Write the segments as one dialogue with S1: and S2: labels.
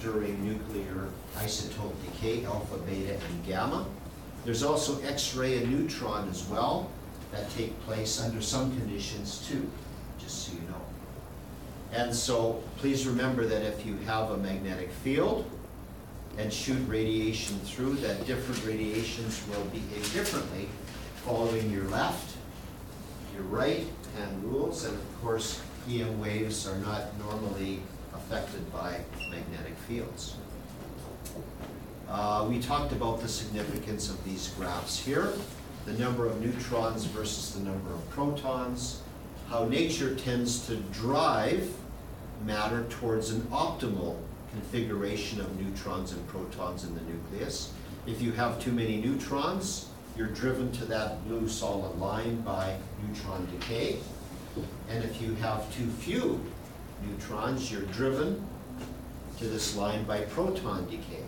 S1: during nuclear isotope decay, alpha, beta, and gamma. There's also X-ray and neutron as well that take place under some conditions too, just so you know. And so please remember that if you have a magnetic field and shoot radiation through, that different radiations will behave differently following your left, your right hand rules, and of course EM waves are not normally affected by magnetic fields. We talked about the significance of these graphs here, the number of neutrons versus the number of protons, how nature tends to drive matter towards an optimal configuration of neutrons and protons in the nucleus. If you have too many neutrons, you're driven to that blue solid line by neutron decay. And if you have too few neutrons, you're driven to this line by proton decay,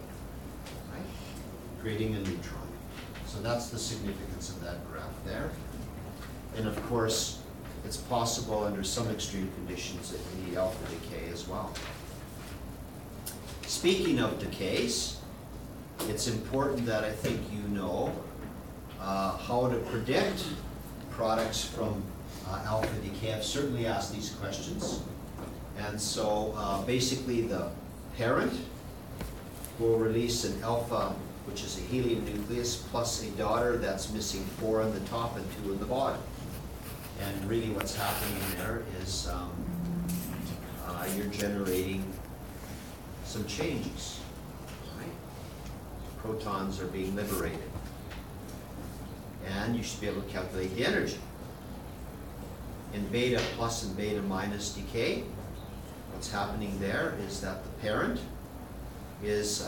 S1: right? Creating a neutron. So that's the significance of that graph there. And of course, it's possible under some extreme conditions that you need alpha decay as well. Speaking of decays, it's important that I think you know how to predict products from alpha decay. I've certainly asked these questions. And so basically the parent will release an alpha, which is a helium nucleus, plus a daughter that's missing 4 on the top and 2 on the bottom. And really what's happening there is you're generating some changes, right? Protons are being liberated. And you should be able to calculate the energy. In beta plus and beta minus decay, what's happening there is that the parent is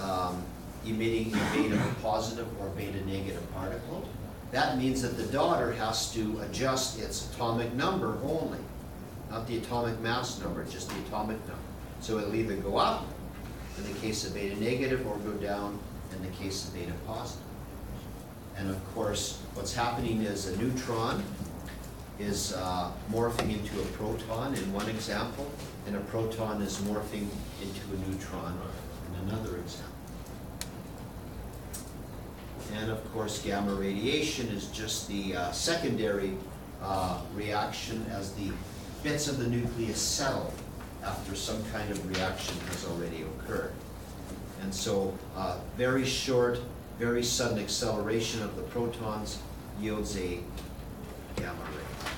S1: emitting a beta positive or beta negative particle. That means that the daughter has to adjust its atomic number only, not the atomic mass number, just the atomic number. So it'll either go up in the case of beta negative or go down in the case of beta positive. And of course, what's happening is a neutron is morphing into a proton in one example, and a proton is morphing into a neutron in another example. And of course, gamma radiation is just the secondary reaction as the bits of the nucleus settle after some kind of reaction has already occurred. And so very short, very sudden acceleration of the protons yields a gamma ray.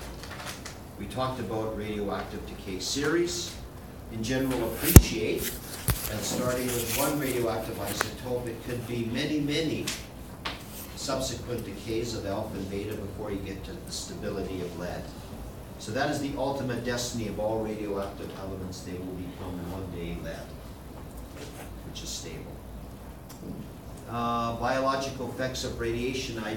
S1: We talked about radioactive decay series. In general, appreciate that starting with one radioactive isotope, it could be many, many subsequent decays of alpha and beta before you get to the stability of lead. So that is the ultimate destiny of all radioactive elements. They will become one day lead, which is stable. Biological effects of radiation. I